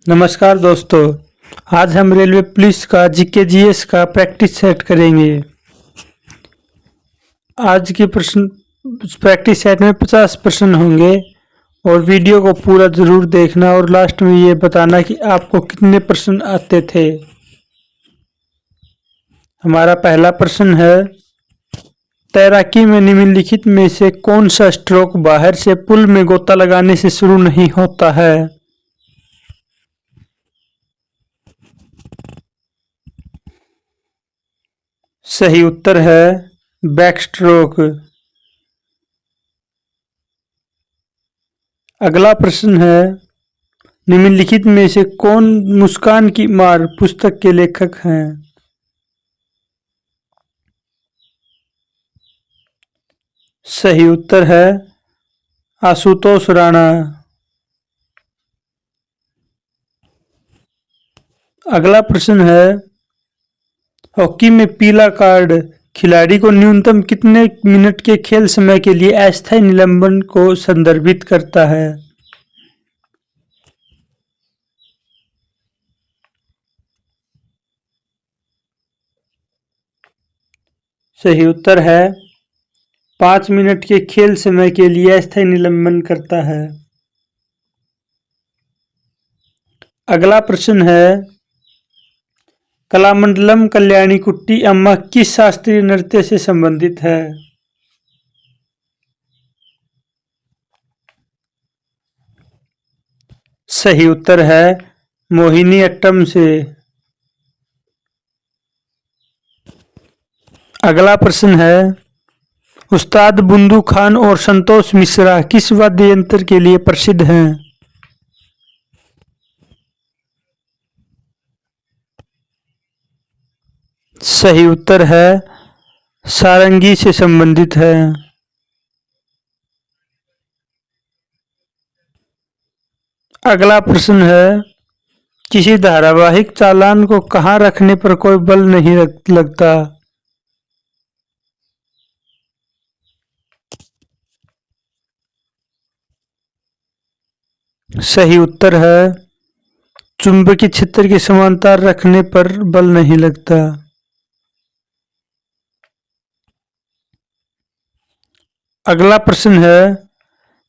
नमस्कार दोस्तों। आज हम रेलवे पुलिस का जीके जीएस का प्रैक्टिस सेट करेंगे। आज के प्रश्न प्रैक्टिस सेट में 50 प्रश्न होंगे और वीडियो को पूरा जरूर देखना और लास्ट में ये बताना कि आपको कितने प्रश्न आते थे। हमारा पहला प्रश्न है, तैराकी में निम्नलिखित में से कौन सा स्ट्रोक बाहर से पुल में गोता लगाने से शुरू नहीं होता है? सही उत्तर है बैक स्ट्रोक। अगला प्रश्न है, निम्नलिखित में से कौन मुस्कान की मार पुस्तक के लेखक हैं? सही उत्तर है आशुतोष राणा। अगला प्रश्न है, हॉकी में पीला कार्ड खिलाड़ी को न्यूनतम कितने मिनट के खेल समय के लिए अस्थायी निलंबन को संदर्भित करता है? सही उत्तर है 5 मिनट के खेल समय के लिए अस्थायी निलंबन करता है। अगला प्रश्न है, कलामंडलम कल्याणी कुट्टी अम्मा किस शास्त्रीय नृत्य से संबंधित है? सही उत्तर है मोहिनी अट्टम से। अगला प्रश्न है, उस्ताद बुंदू खान और संतोष मिश्रा किस वाद्य यंत्र के लिए प्रसिद्ध हैं? सही उत्तर है सारंगी से संबंधित है। अगला प्रश्न है, किसी धारावाहिक चालान को कहाँ रखने पर कोई बल नहीं लगता? सही उत्तर है चुंबकीय क्षेत्र के समांतर रखने पर बल नहीं लगता। अगला प्रश्न है,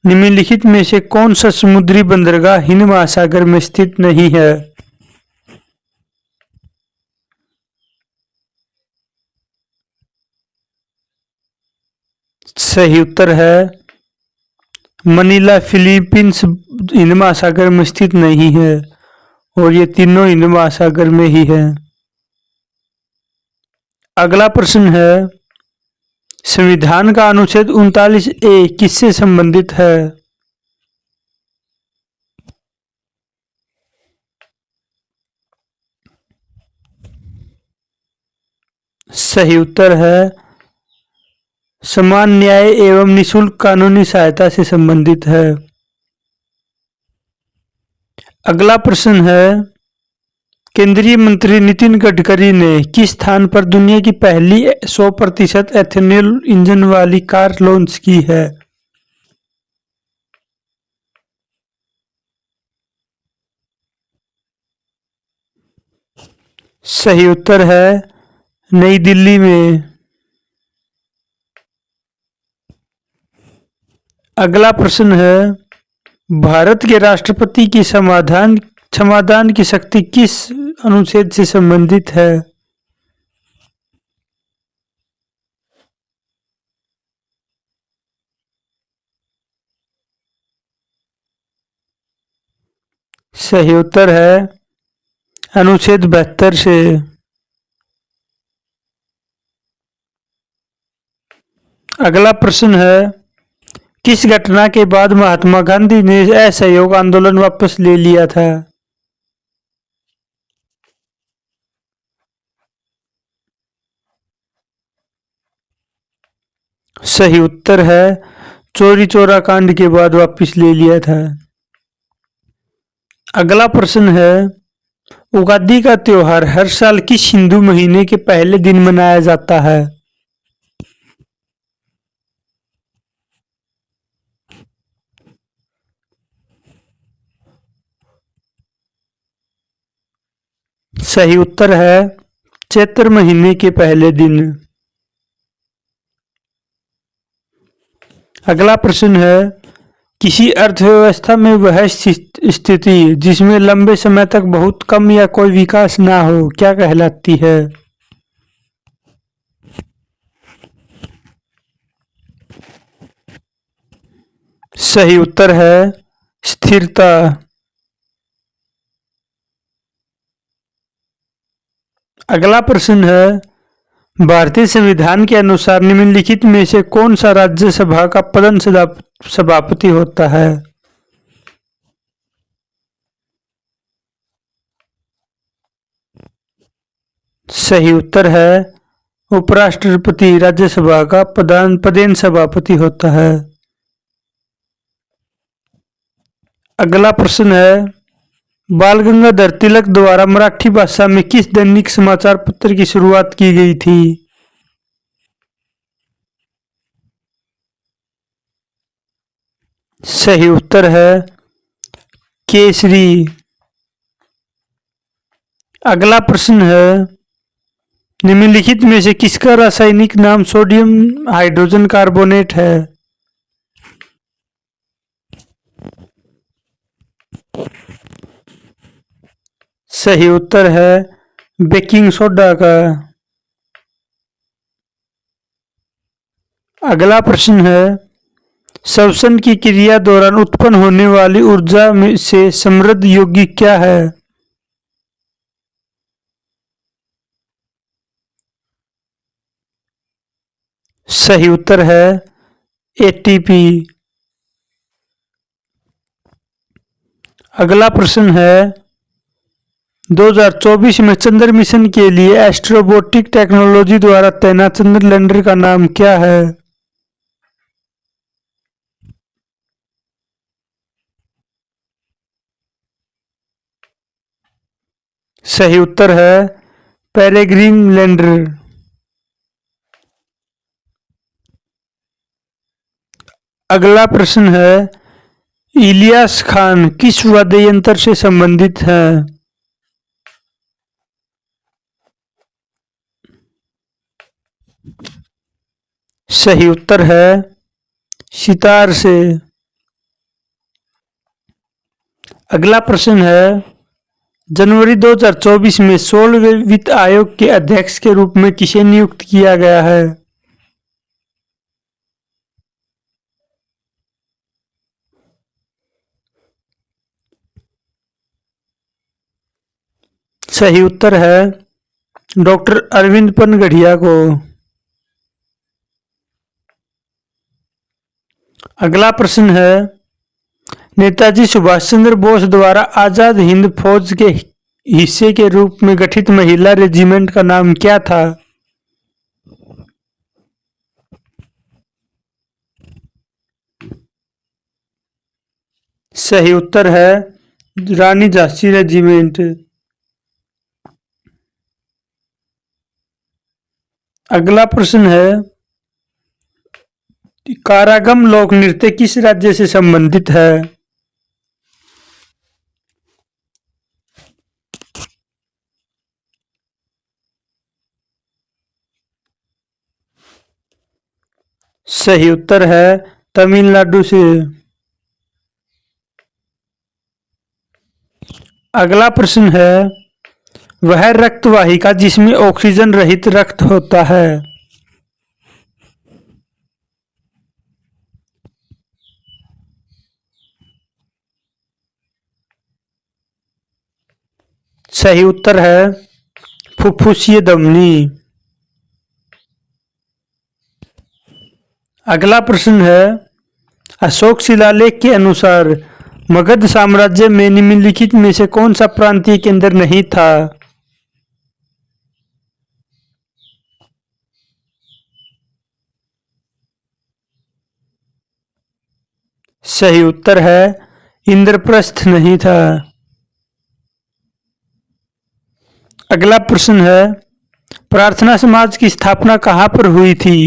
निम्नलिखित में से कौन सा समुद्री बंदरगाह हिंद महासागर में स्थित नहीं है? सही उत्तर है मनीला फिलीपींस हिंद महासागर में स्थित नहीं है और ये तीनों हिंद महासागर में ही है। अगला प्रश्न है, संविधान का अनुच्छेद 39A किससे संबंधित है? सही उत्तर है समान न्याय एवं निशुल्क कानूनी सहायता से संबंधित है। अगला प्रश्न है, केंद्रीय मंत्री नितिन गडकरी ने किस स्थान पर दुनिया की पहली 100% एथेनॉल इंजन वाली कार लॉन्च की है? सही उत्तर है नई दिल्ली में। अगला प्रश्न है, भारत के राष्ट्रपति की समाधान की शक्ति किस अनुच्छेद से संबंधित है? सही उत्तर है अनुच्छेद 72 से। अगला प्रश्न है, किस घटना के बाद महात्मा गांधी ने असहयोग आंदोलन वापस ले लिया था? सही उत्तर है चोरी चोरा कांड के बाद वापस ले लिया था। अगला प्रश्न है, उगादि का त्योहार हर साल किस हिंदू महीने के पहले दिन मनाया जाता है? सही उत्तर है चैत्र महीने के पहले दिन। अगला प्रश्न है किसी अर्थव्यवस्था में वह स्थिति जिसमें लंबे समय तक बहुत कम या कोई विकास ना हो क्या कहलाती है? सही उत्तर है स्थिरता। अगला प्रश्न है भारतीय संविधान के अनुसार निम्नलिखित में से कौन सा राज्यसभा का प्रधान सभापति होता है? सही उत्तर है उपराष्ट्रपति राज्यसभा का प्रधान सभापति होता है। अगला प्रश्न है बाल गंगाधर तिलक द्वारा मराठी भाषा में किस दैनिक समाचार पत्र की शुरुआत की गई थी? सही उत्तर है केसरी। अगला प्रश्न है निम्नलिखित में से किसका रासायनिक नाम सोडियम हाइड्रोजन कार्बोनेट है? सही उत्तर है बेकिंग सोडा का। अगला प्रश्न है श्वसन की क्रिया दौरान उत्पन्न होने वाली ऊर्जा में से समृद्ध यौगिक क्या है? सही उत्तर है एटीपी। अगला प्रश्न है 2024 में चंद्र मिशन के लिए एस्ट्रोबोटिक टेक्नोलॉजी द्वारा तैनात चंद्र लैंडर का नाम क्या है? सही उत्तर है पेरेग्रिन लैंडर। अगला प्रश्न है इलियास खान किस वाद्य यंत्र से संबंधित है? सही उत्तर है सितार से। अगला प्रश्न है जनवरी 2024 में 16वें वित्त आयोग के अध्यक्ष के रूप में किसे नियुक्त किया गया है? सही उत्तर है डॉक्टर अरविंद पनगढ़िया को। अगला प्रश्न है नेताजी सुभाष चंद्र बोस द्वारा आजाद हिंद फौज के हिस्से के रूप में गठित महिला रेजिमेंट का नाम क्या था? सही उत्तर है रानी झांसी रेजिमेंट। अगला प्रश्न है कारागम लोक नृत्य किस राज्य से संबंधित है? सही उत्तर है तमिलनाडु से। अगला प्रश्न है वह रक्त वाहिका जिसमें ऑक्सीजन रहित रक्त होता है? सही उत्तर है फुफ्फुसीय धमनी। अगला प्रश्न है अशोक शिलालेख के अनुसार मगध साम्राज्य में निम्नलिखित में से कौन सा प्रांतीय केंद्र नहीं था? सही उत्तर है इंद्रप्रस्थ नहीं था। अगला प्रश्न है प्रार्थना समाज की स्थापना कहाँ पर हुई थी?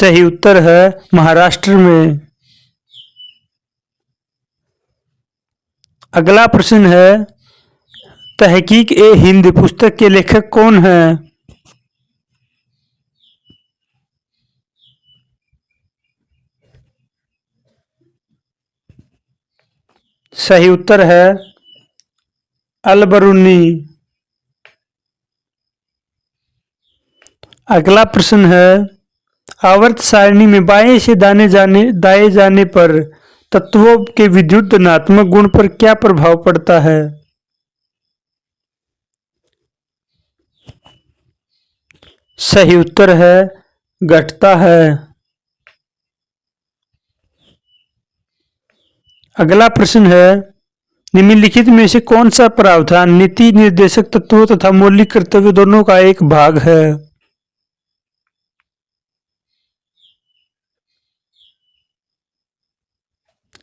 सही उत्तर है महाराष्ट्र में। अगला प्रश्न है, तहकीक ए हिंद पुस्तक के लेखक कौन हैं? सही उत्तर है अल बरूनी। अगला प्रश्न है, आवर्त सारणी में बाएं से दाएं जाने पर तत्वों के विद्युत धनात्मक गुण पर क्या प्रभाव पड़ता है? सही उत्तर है घटता है। अगला प्रश्न है, निम्नलिखित में से कौन सा प्रावधान नीति निर्देशक तत्वों तथा मौलिक कर्तव्य दोनों का एक भाग है?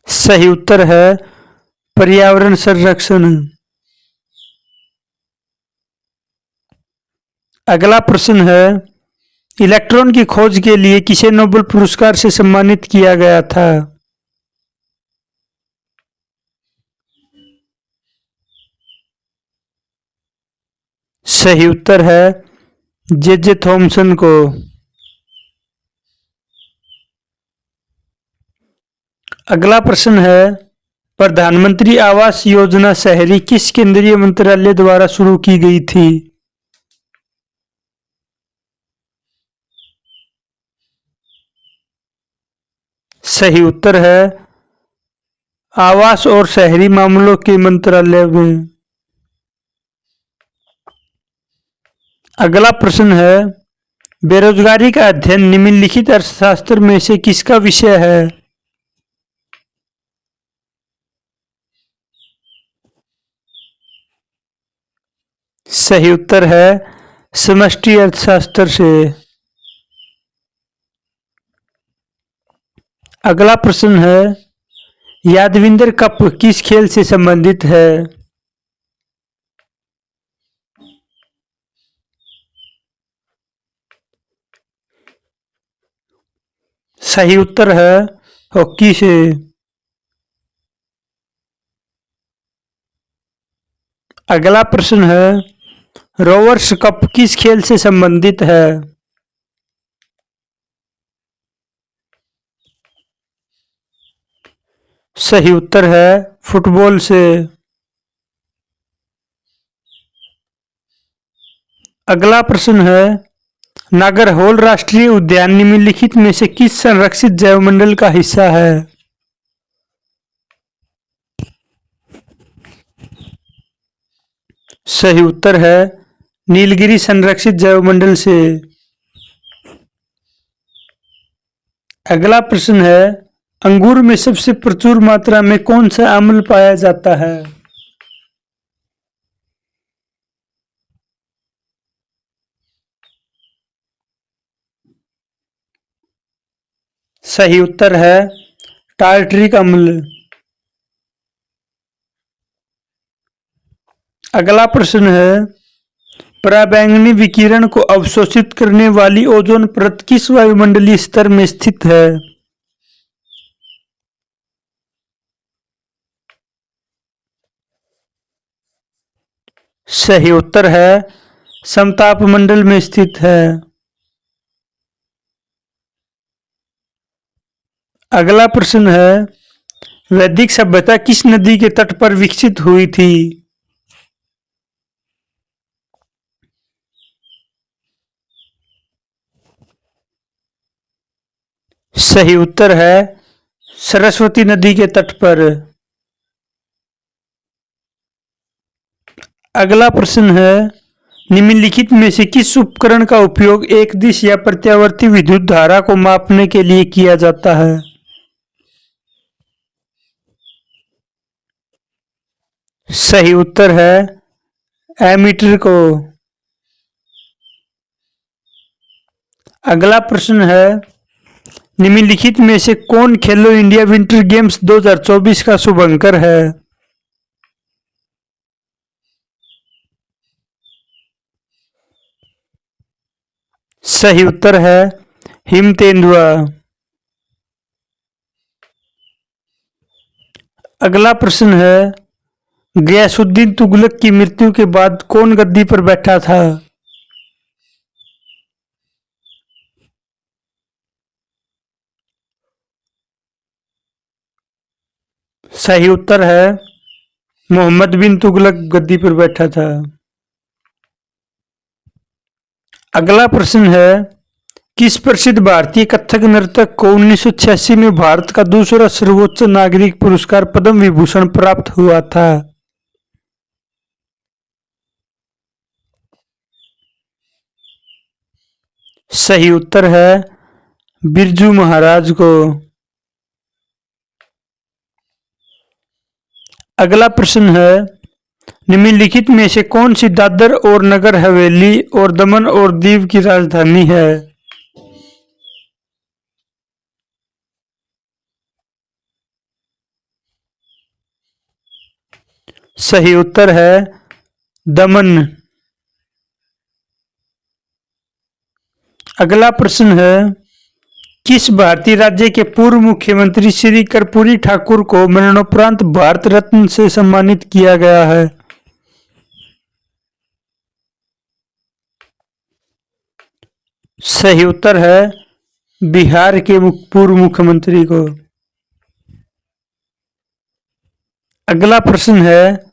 सही उत्तर है पर्यावरण संरक्षण। अगला प्रश्न है, इलेक्ट्रॉन की खोज के लिए किसे नोबेल पुरस्कार से सम्मानित किया गया था? सही उत्तर है जे थॉमसन को। अगला प्रश्न है, प्रधानमंत्री आवास योजना शहरी किस केंद्रीय मंत्रालय द्वारा शुरू की गई थी? सही उत्तर है आवास और शहरी मामलों के मंत्रालय में। अगला प्रश्न है, बेरोजगारी का अध्ययन निम्नलिखित अर्थशास्त्र में से किसका विषय है? सही उत्तर है समष्टि अर्थशास्त्र से। अगला प्रश्न है, यादविंदर कप किस खेल से संबंधित है? सही उत्तर है हॉकी से। अगला प्रश्न है, रोवर्स कप किस खेल से संबंधित है? सही उत्तर है फुटबॉल से। अगला प्रश्न है, नागरहोल राष्ट्रीय उद्यान निम्नलिखित में से किस संरक्षित जैवमंडल का हिस्सा है? सही उत्तर है नीलगिरी संरक्षित जैवमंडल से। अगला प्रश्न है, अंगूर में सबसे प्रचुर मात्रा में कौन सा अम्ल पाया जाता है? सही उत्तर है टार्टरिक अम्ल। अगला प्रश्न है, पराबैंगनी विकिरण को अवशोषित करने वाली ओजोन परत किस वायुमंडलीय स्तर में स्थित है? सही उत्तर है समताप मंडल में स्थित है। अगला प्रश्न है, वैदिक सभ्यता किस नदी के तट पर विकसित हुई थी? सही उत्तर है सरस्वती नदी के तट पर। अगला प्रश्न है, निम्नलिखित में से किस उपकरण का उपयोग एक दिश या प्रत्यावर्ती विद्युत धारा को मापने के लिए किया जाता है? सही उत्तर है एमीटर को। अगला प्रश्न है, निम्नलिखित में से कौन खेलो इंडिया विंटर गेम्स 2024 का शुभंकर है? सही उत्तर है हिम तेंदुआ। अगला प्रश्न है, गयासुद्दीन तुगलक की मृत्यु के बाद कौन गद्दी पर बैठा था? सही उत्तर है मोहम्मद बिन तुगलक गद्दी पर बैठा था। अगला प्रश्न है, किस प्रसिद्ध भारतीय कथक नर्तक को 1986 में भारत का दूसरा सर्वोच्च नागरिक पुरस्कार पद्म विभूषण प्राप्त हुआ था? सही उत्तर है बिरजू महाराज को। अगला प्रश्न है, निम्नलिखित में से कौन सी दादर और नगर हवेली और दमन और दीव की राजधानी है? सही उत्तर है दमन। अगला प्रश्न है, किस भारतीय राज्य के पूर्व मुख्यमंत्री श्री कर्पूरी ठाकुर को मरणोपरांत भारत रत्न से सम्मानित किया गया है? सही उत्तर है बिहार के पूर्व मुख्यमंत्री को। अगला प्रश्न है,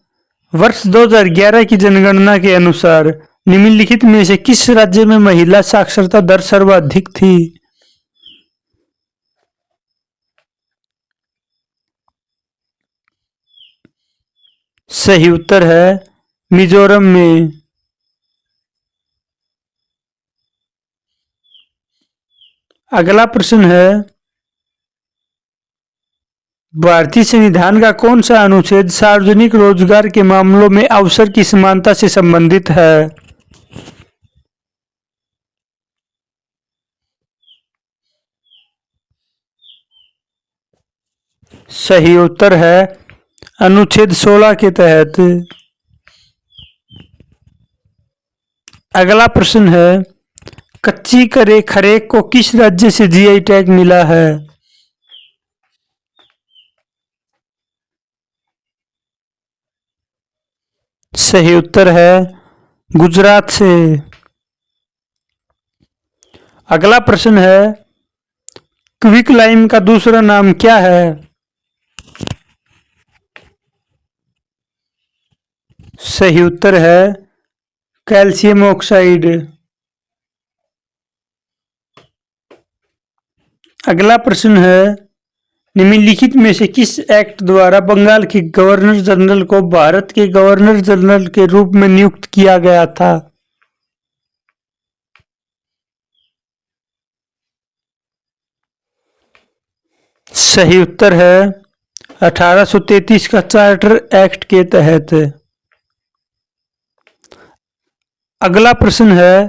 वर्ष 2011 की जनगणना के अनुसार निम्नलिखित में से किस राज्य में महिला साक्षरता दर सर्वाधिक थी? सही उत्तर है मिजोरम में। अगला प्रश्न है, भारतीय संविधान का कौन सा अनुच्छेद सार्वजनिक रोजगार के मामलों में अवसर की समानता से संबंधित है? सही उत्तर है अनुच्छेद 16 के तहत। अगला प्रश्न है, कच्ची करे खरेक को किस राज्य से जीआई टैग मिला है? सही उत्तर है गुजरात से। अगला प्रश्न है, क्विक लाइम का दूसरा नाम क्या है? सही उत्तर है कैल्शियम ऑक्साइड। अगला प्रश्न है, निम्नलिखित में से किस एक्ट द्वारा बंगाल के गवर्नर जनरल को भारत के गवर्नर जनरल के रूप में नियुक्त किया गया था? सही उत्तर है 1833 का चार्टर एक्ट के तहत। अगला प्रश्न है,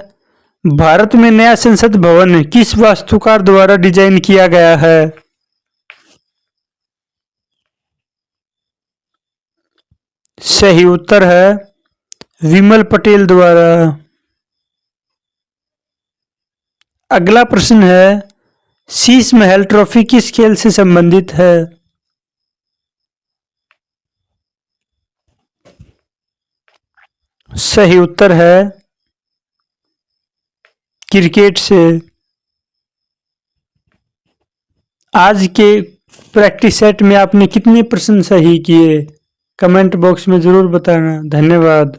भारत में नया संसद भवन किस वास्तुकार द्वारा डिजाइन किया गया है? सही उत्तर है विमल पटेल द्वारा। अगला प्रश्न है, शीश महल ट्रॉफी किस खेल से संबंधित है? सही उत्तर है क्रिकेट से। आज के प्रैक्टिस सेट में आपने कितने प्रश्न सही किए? कमेंट बॉक्स में जरूर बताना। धन्यवाद।